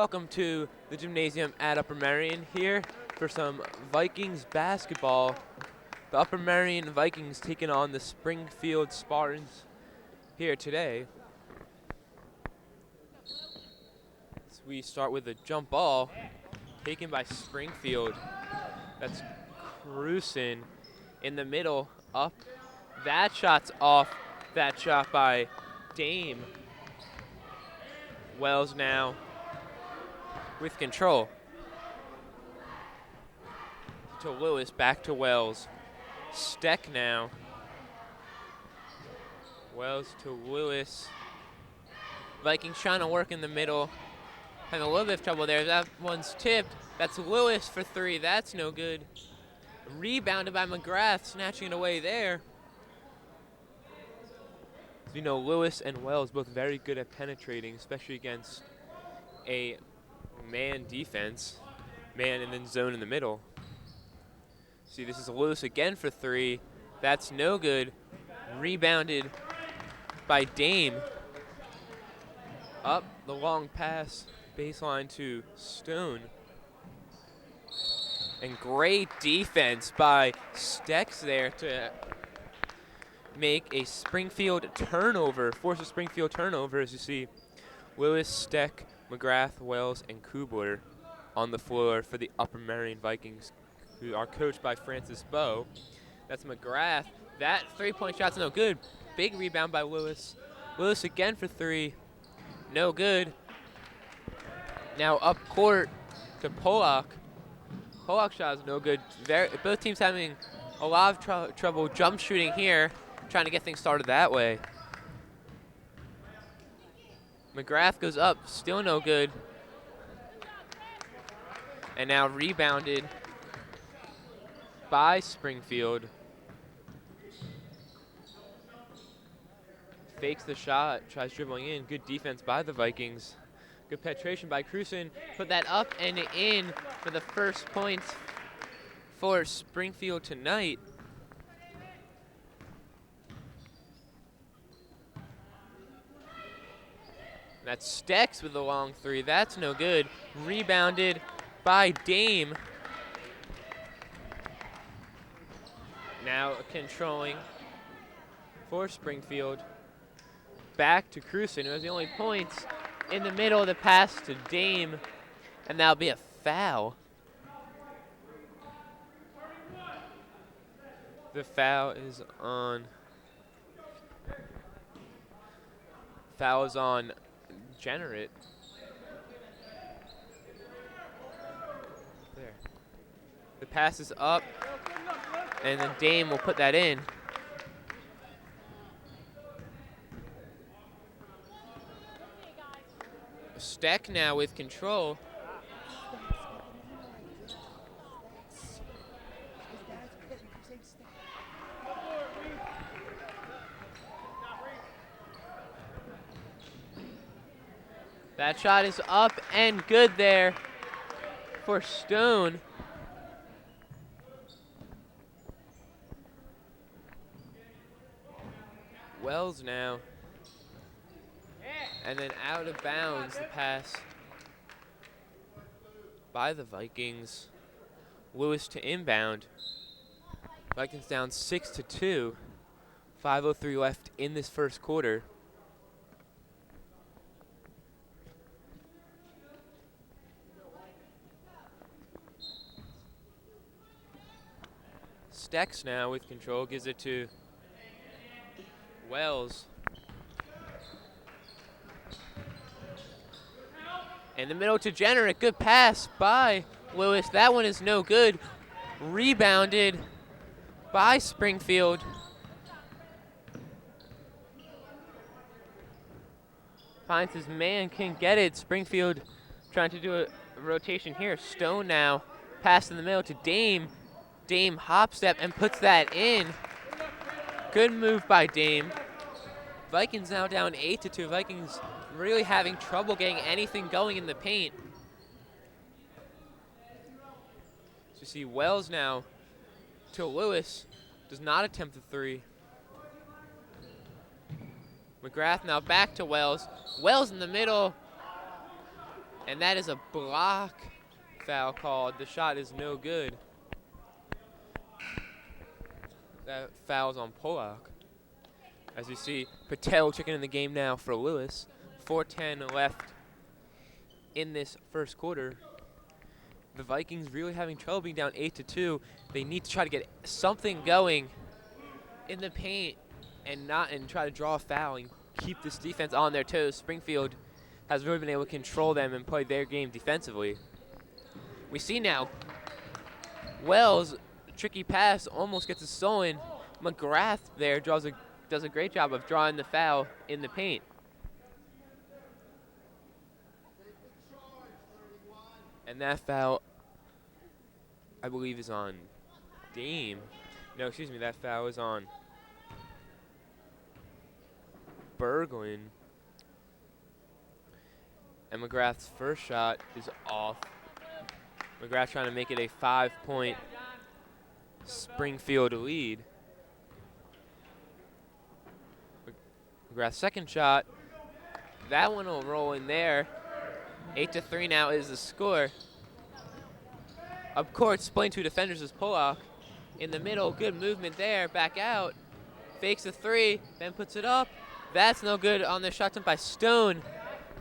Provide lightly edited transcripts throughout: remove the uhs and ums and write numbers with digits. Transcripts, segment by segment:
Welcome to the gymnasium at Upper Merion here for some Vikings basketball. The Upper Merion Vikings taking on the Springfield Spartans here today. So we start with a jump ball taken by Springfield. That's Cruson in the middle, up. That shot's off. That shot by Dame. Wells now with control. To Lewis, back to Wells. Steck now. Wells to Lewis. Vikings trying to work in the middle. Having a little bit of trouble there. That one's tipped. That's Lewis for three. That's no good. Rebounded by McGrath, snatching it away there. So, you know, Lewis and Wells both very good at penetrating, especially against a man defense. Man and then zone in the middle. See, this is Lewis again for three. That's no good. Rebounded by Dame. Up the long pass, baseline to Stone. And great defense by Stecks there to make a Springfield turnover, force a Springfield turnover, as you see Lewis, Steck, McGrath, Wells, and Kubler on the floor for the Upper Merion Vikings, who are coached by Francis Bowe. That's McGrath. That three-point shot's no good. Big rebound by Lewis. Lewis again for three. No good. Now up court to Pollock. Pollock's shot is no good. Both teams having a lot of trouble jump shooting here, trying to get things started that way. McGrath goes up, still no good. And now rebounded by Springfield. Fakes the shot, tries dribbling in. Good defense by the Vikings. Good penetration by Cruson. Put that up and in for the first points for Springfield tonight. That's Stecks with a long three. That's no good. Rebounded by Dame. Now controlling for Springfield. Back to Cruson, who has the only points. In the middle of the pass to Dame, and that'll be a foul. The foul is on. Foul is on Generate. There. The pass is up, and then Dame will put that in. Steck now with control. That shot is up and good there for Stone. Wells now. And then out of bounds, the pass by the Vikings. Lewis to inbound. Vikings down 6-2. 5:03 left in this first quarter. Stecks now with control, gives it to Wells. In the middle to Generate, good pass by Lewis. That one is no good. Rebounded by Springfield. Finds his man, can't get it. Springfield trying to do a rotation here. Stone now, pass in the middle to Dame. Dame hop step and puts that in. Good move by Dame. Vikings now down 8-2. Vikings really having trouble getting anything going in the paint. So you see Wells now to Lewis. Does not attempt the three. McGrath now back to Wells. Wells in the middle. And that is a block foul called. The shot is no good. That foul's on Polak. As you see, Patel checking in the game now for Lewis. 4:10 left in this first quarter. The Vikings really having trouble being down 8-2. They need to try to get something going in the paint and try to draw a foul and keep this defense on their toes. Springfield has really been able to control them and play their game defensively. We see now Wells, tricky pass, almost gets it stolen. McGrath there does a great job of drawing the foul in the paint. And that foul, I believe, is on Dame. No, excuse me, that foul is on Berglund. And McGrath's first shot is off. McGrath trying to make it a 5-point Springfield lead. McGrath's second shot, that one will roll in there. 8-3 now is the score. Up court, splaying two defenders is Polak. In the middle, good movement there, back out. Fakes a three, then puts it up. That's no good on the shot attempt by Stone.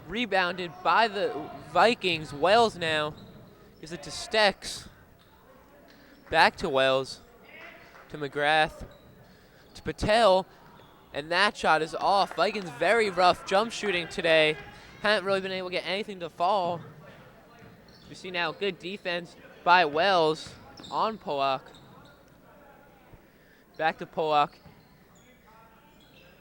Rebounded by the Vikings. Wells now gives it to Stex. Back to Wells, to McGrath, to Patel, and that shot is off. Vikings very rough jump shooting today. Haven't really been able to get anything to fall. You see now good defense by Wells on Polak. Back to Polak.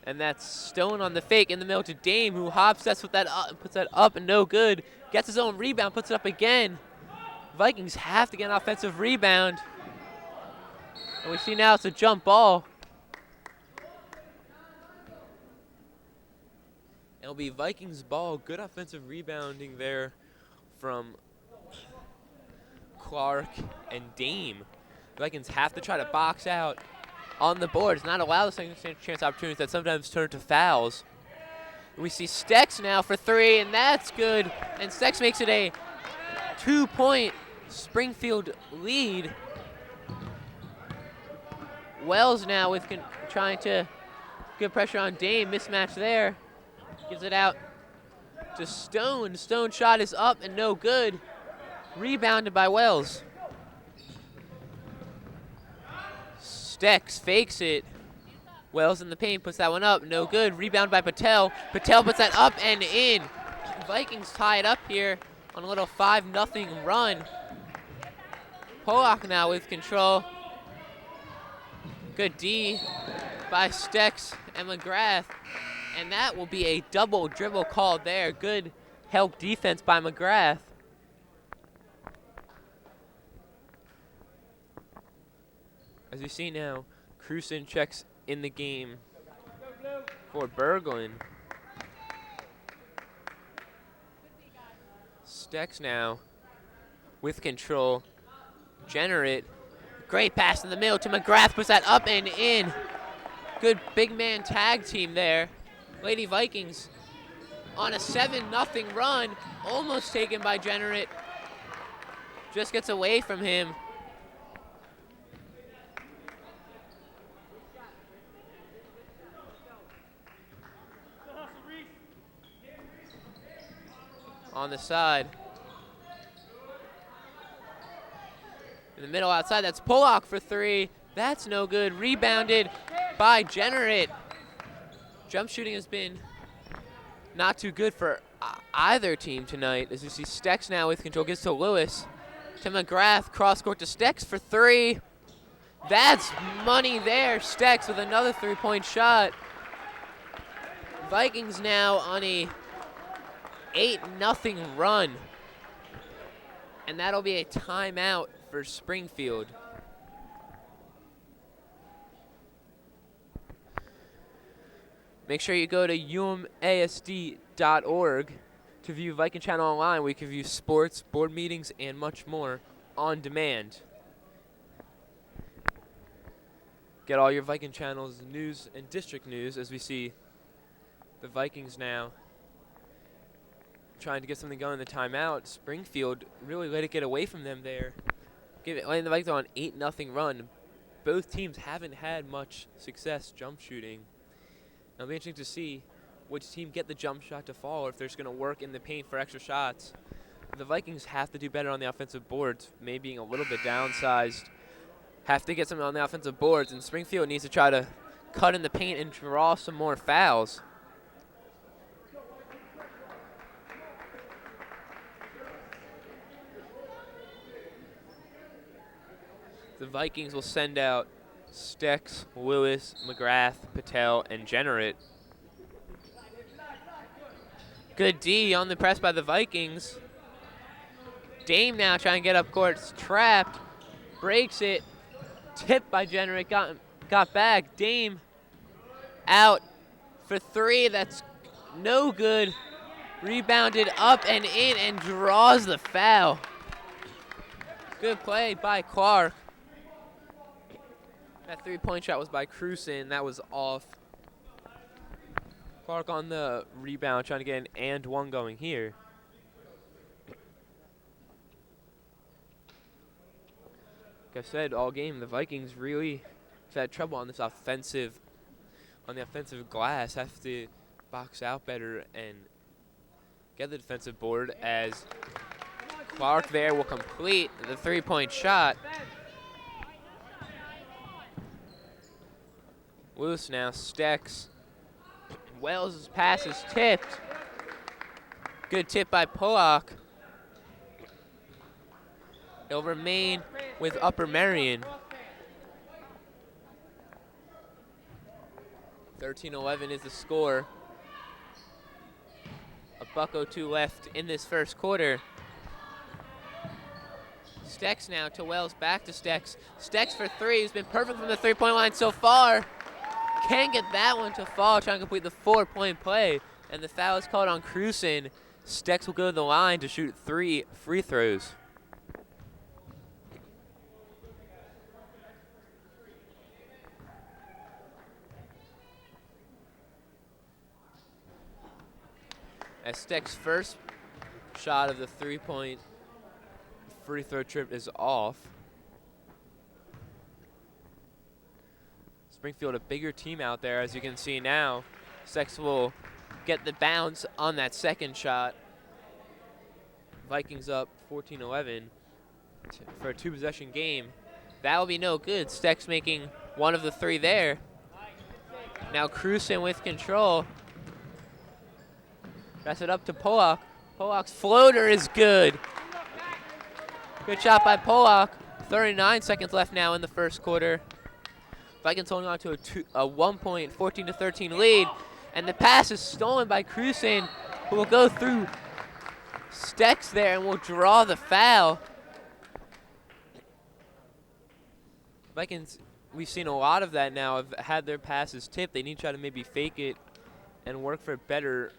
And that's Stone on the fake in the middle to Dame, who hop sets with that puts that up and no good. Gets his own rebound, puts it up again. Vikings have to get an offensive rebound. And we see now it's a jump ball. It'll be Vikings ball. Good offensive rebounding there from Clark and Dame. Vikings have to try to box out on the boards, not allow the second chance opportunities that sometimes turn to fouls. We see Stex now for three, and that's good. And Stex makes it a 2-point Springfield lead. Wells now with trying to good pressure on Dame, mismatch there. Gives it out to Stone. Stone's shot is up and no good. Rebounded by Wells. Stex fakes it. Wells in the paint, puts that one up, no good. Rebound by Patel. Patel puts that up and in. Vikings tie it up here on a little 5-0 run. Polak now with control. Good D by Stex and McGrath. And that will be a double dribble call there. Good help defense by McGrath. As we see now, Cruson checks in the game for Berglund. Stex now with control. Generate. Great pass in the middle to McGrath. Puts that up and in. Good big man tag team there. Lady Vikings on a 7-0 run. Almost taken by Generate. Just gets away from him. On the side. In the middle outside, that's Polak for three. That's no good. Rebounded by Generate. Jump shooting has been not too good for either team tonight. As you see Stex now with control, gets to Lewis. To McGrath, cross court to Stex for three. That's money there. Stex with another 3-point shot. Vikings now on a 8-0 run. And that'll be a timeout for Springfield. Make sure you go to umasd.org to view Viking Channel Online, where you can view sports, board meetings, and much more on demand. Get all your Viking Channel's news and district news as we see the Vikings now trying to get something going in the timeout. Springfield really let it get away from them there. Letting the Vikings on an 8-0 run. Both teams haven't had much success jump shooting. It'll be interesting to see which team get the jump shot to fall, or if they're just going to work in the paint for extra shots. The Vikings have to do better on the offensive boards, maybe being a little bit downsized. Have to get something on the offensive boards, and Springfield needs to try to cut in the paint and draw some more fouls. The Vikings will send out Stex, Lewis, McGrath, Patel, and Generate. Good D on the press by the Vikings. Dame now trying to get up court. It's trapped. Breaks it. Tipped by Generate. Got back. Dame out for three. That's no good. Rebounded up and in and draws the foul. Good play by Clark. That three-point shot was by Cruson. That was off. Clark on the rebound, trying to get an and one going here. Like I said, all game, the Vikings really have had trouble on this the offensive glass. Have to box out better and get the defensive board, as Clark there will complete the three-point shot. Loose now, Stex. Wells' pass is tipped. Good tip by Pollock. It'll remain with Upper Merion. 13-11 is the score. $1:02 left in this first quarter. Stex now to Wells, back to Stex. Stex for three, who's been perfect from the three-point line so far. Can't get that one to fall, trying to complete the four-point play. And the foul is called on Cruson. Stex will go to the line to shoot 3 free throws. As Stex's first shot of the three-point free throw trip is off. Springfield, a bigger team out there, as you can see now. Stex will get the bounce on that second shot. Vikings up 14-11 for a two-possession game. That will be no good. Stex making one of the three there. Now Cruson with control. Pass it up to Pollock. Pollock's floater is good. Good shot by Pollock. 39 seconds left now in the first quarter. Vikings holding on to a 1-point 14-13 lead. And the pass is stolen by Cruson, who will go through Stex there and will draw the foul. Vikings, we've seen a lot of that now, have had their passes tipped. They need to try to maybe fake it and work for a better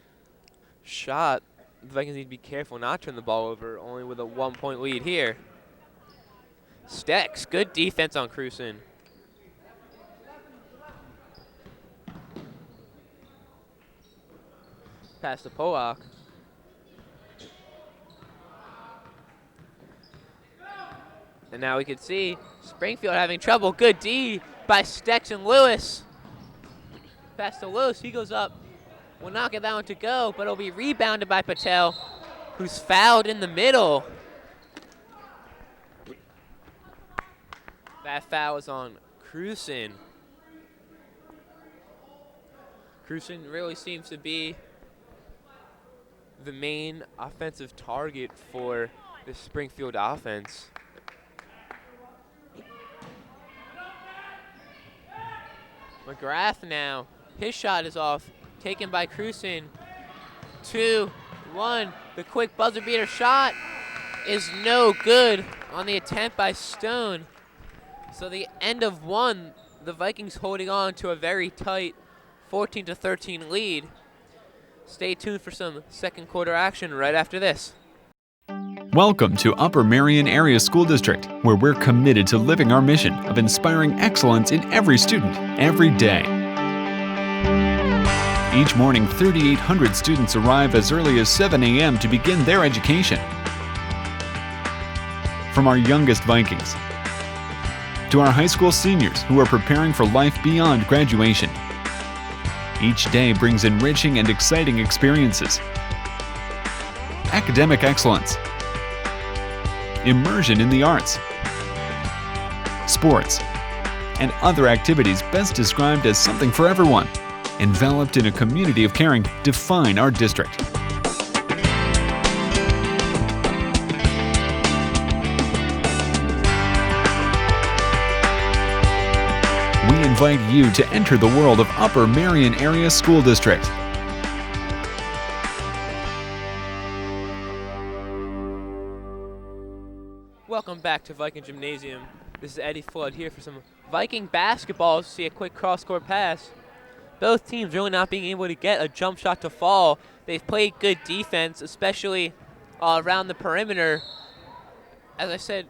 shot. The Vikings need to be careful not to turn the ball over, only with a 1-point lead here. Stex, good defense on Cruson. Pass to Pollock. And now we can see Springfield having trouble. Good D by Stex and Lewis. Pass to Lewis, he goes up. Will not get that one to go, but it'll be rebounded by Patel, who's fouled in the middle. That foul is on Cruson. Cruson really seems to be the main offensive target for the Springfield offense. McGrath now, his shot is off, taken by Cruson. 2-1, the quick buzzer beater shot is no good on the attempt by Stone. So the end of one, the Vikings holding on to a very tight 14-13 lead. Stay tuned for some second quarter action right after this. Welcome to Upper Merion Area School District, where we're committed to living our mission of inspiring excellence in every student, every day. Each morning, 3,800 students arrive as early as 7 a.m. to begin their education. From our youngest Vikings to our high school seniors who are preparing for life beyond graduation. Each day brings enriching and exciting experiences. Academic excellence, immersion in the arts, sports, and other activities best described as something for everyone, enveloped in a community of caring, define our district. We invite you to enter the world of Upper Marion Area School District. Welcome back to Viking Gymnasium. This is Eddie Flood here for some Viking basketball. See a quick cross-court pass. Both teams really not being able to get a jump shot to fall. They've played good defense, especially around the perimeter. As I said,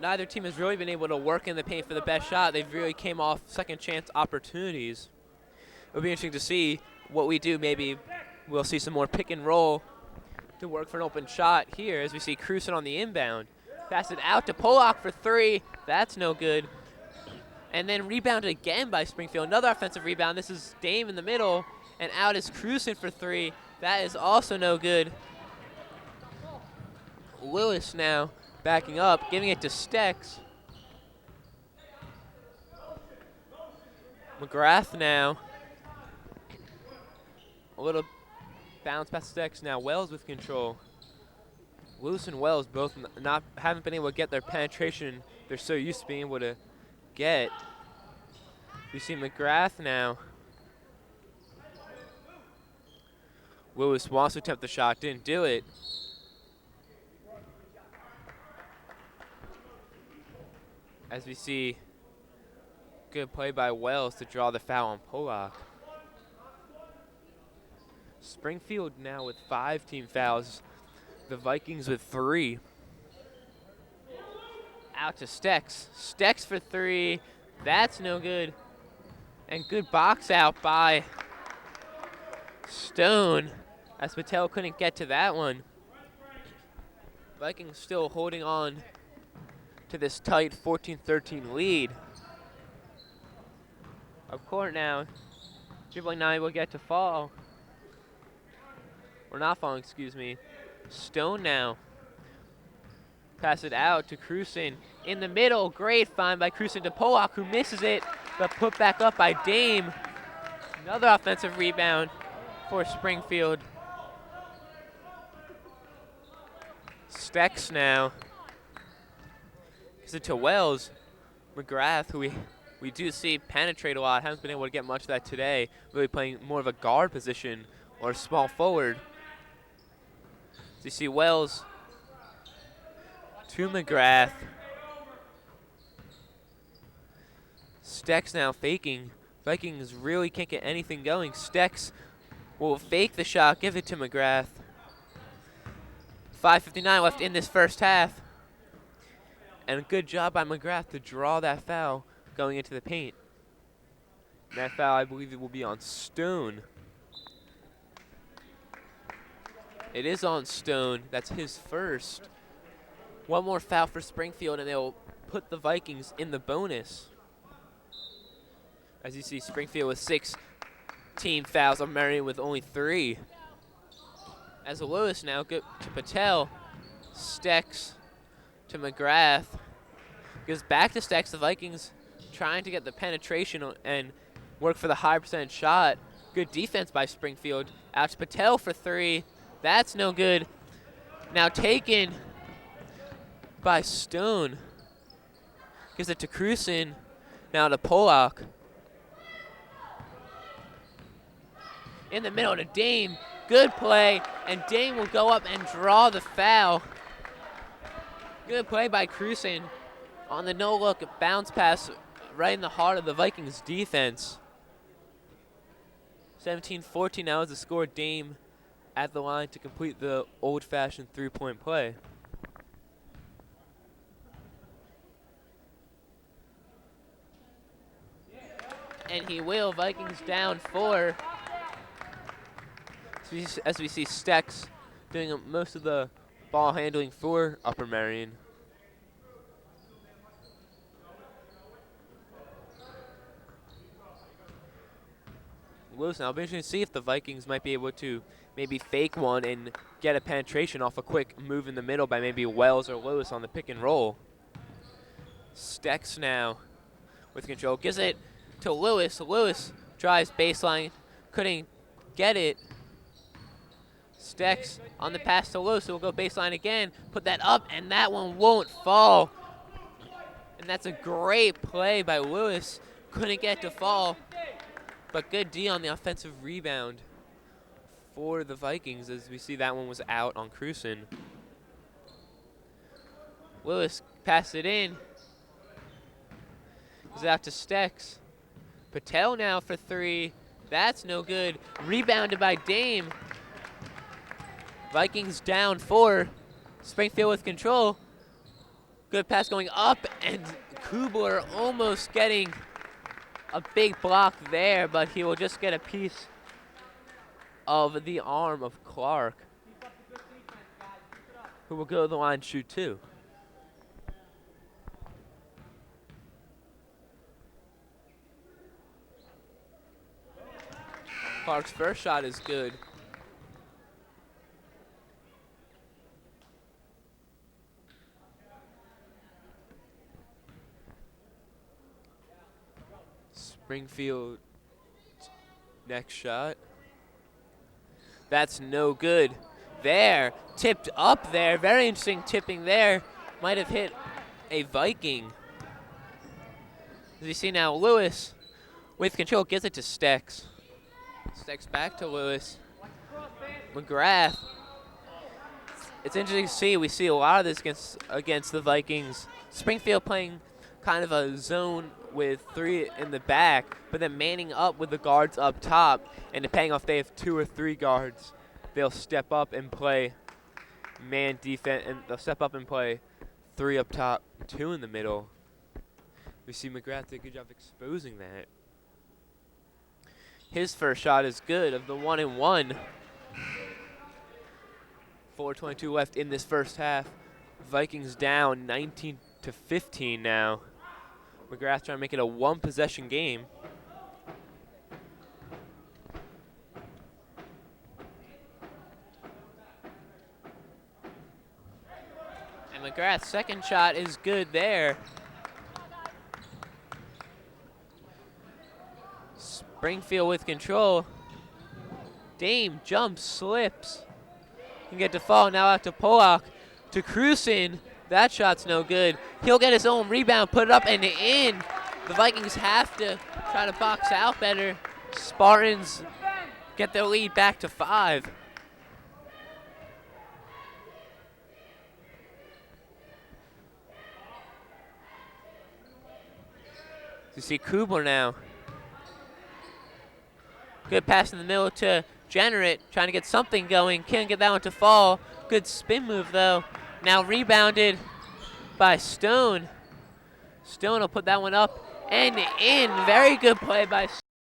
neither team has really been able to work in the paint for the best shot. They've really came off second chance opportunities. It'll be interesting to see what we do. Maybe we'll see some more pick and roll to work for an open shot here as we see Cruson on the inbound. Pass it out to Pollock for three. That's no good. And then rebounded again by Springfield. Another offensive rebound. This is Dame in the middle. And out is Cruson for three. That is also no good. Lewis now backing up, giving it to Stex. McGrath now. A little bounce past Stex now. Wells with control. Lewis and Wells both haven't been able to get their penetration they're so used to being able to get. You see McGrath now. Lewis wants to attempt the shot, didn't do it. As we see, good play by Wells to draw the foul on Pollock. Springfield now with 5 team fouls. The Vikings with 3. Out to Stex. Stex for 3. That's no good. And good box out by Stone, as Patel couldn't get to that one. Vikings still holding on to this tight 14-13 lead. Up court now. Dribbling 9 will get to fall. Or not falling, excuse me. Stone now. Pass it out to Cruson. In the middle, great find by Cruson to Pollock, who misses it, but put back up by Dame. Another offensive rebound for Springfield. Stex now. Gives it to Wells. McGrath, who we do see penetrate a lot, hasn't been able to get much of that today. Really playing more of a guard position or small forward. So you see Wells to McGrath. Stex now faking. Vikings really can't get anything going. Stex will fake the shot, give it to McGrath. 5:59 left in this first half. And a good job by McGrath to draw that foul going into the paint. And that foul, I believe, it will be on Stone. It is on Stone. That's his first. One more foul for Springfield, and they'll put the Vikings in the bonus. As you see, Springfield with 6 team fouls. Marion with only 3. As Lewis now go to Patel. Stex to McGrath. Goes back to Stex. The Vikings trying to get the penetration and work for the high percentage shot. Good defense by Springfield. Out to Patel for 3. That's no good. Now taken by Stone. Gives it to Cruson. Now to Pollock. In the middle to Dame. Good play. And Dame will go up and draw the foul. Good play by Cruson on the no-look bounce pass right in the heart of the Vikings defense. 17-14 now is the score. Dame at the line to complete the old-fashioned three-point play. And he will. Vikings down 4. As we see Stex doing most of the ball handling for Upper Marion. Lewis, now it'll be interesting to see if the Vikings might be able to maybe fake one and get a penetration off a quick move in the middle by maybe Wells or Lewis on the pick and roll. Stex now with control, gives it to Lewis. Lewis drives baseline, couldn't get it. Stex on the pass to Lewis, so we'll go baseline again, put that up, and that one won't fall. And that's a great play by Lewis. Couldn't get to fall, but good D on the offensive rebound for the Vikings, as we see that one was out on Cruson. Lewis passed it in. Goes out to Stex. Patel now for three. That's no good. Rebounded by Dame. Vikings down 4. Springfield with control. Good pass going up, and Kubler almost getting a big block there, but he will just get a piece of the arm of Clark, who will go to the line and shoot 2. Clark's first shot is good. Springfield next shot. That's no good. There, tipped up there. Very interesting tipping there. Might have hit a Viking. As you see now, Lewis with control gives it to Stex. Stex back to Lewis. McGrath. It's interesting to see. We see a lot of this against the Vikings. Springfield playing kind of a zone with 3 in the back, but then manning up with the guards up top. And depending on if they have 2 or 3 guards, they'll step up and play man defense, and they'll step up and play 3 up top, 2 in the middle. We see McGrath did a good job exposing that. His first shot is good of the 1-and-1. 4:22 left in this first half. Vikings down 19-15 now. McGrath trying to make it a 1-possession game. And McGrath's second shot is good there. Springfield with control. Dame jumps, slips. Can get to fall, now out to Pollock. To Cruson. That shot's no good. He'll get his own rebound, put it up and in. The Vikings have to try to box out better. Spartans get their lead back to 5. You see Kubler now. Good pass in the middle to Generate, trying to get something going. Can't get that one to fall. Good spin move, though. Now rebounded by Stone. Stone will put that one up and in. Very good play by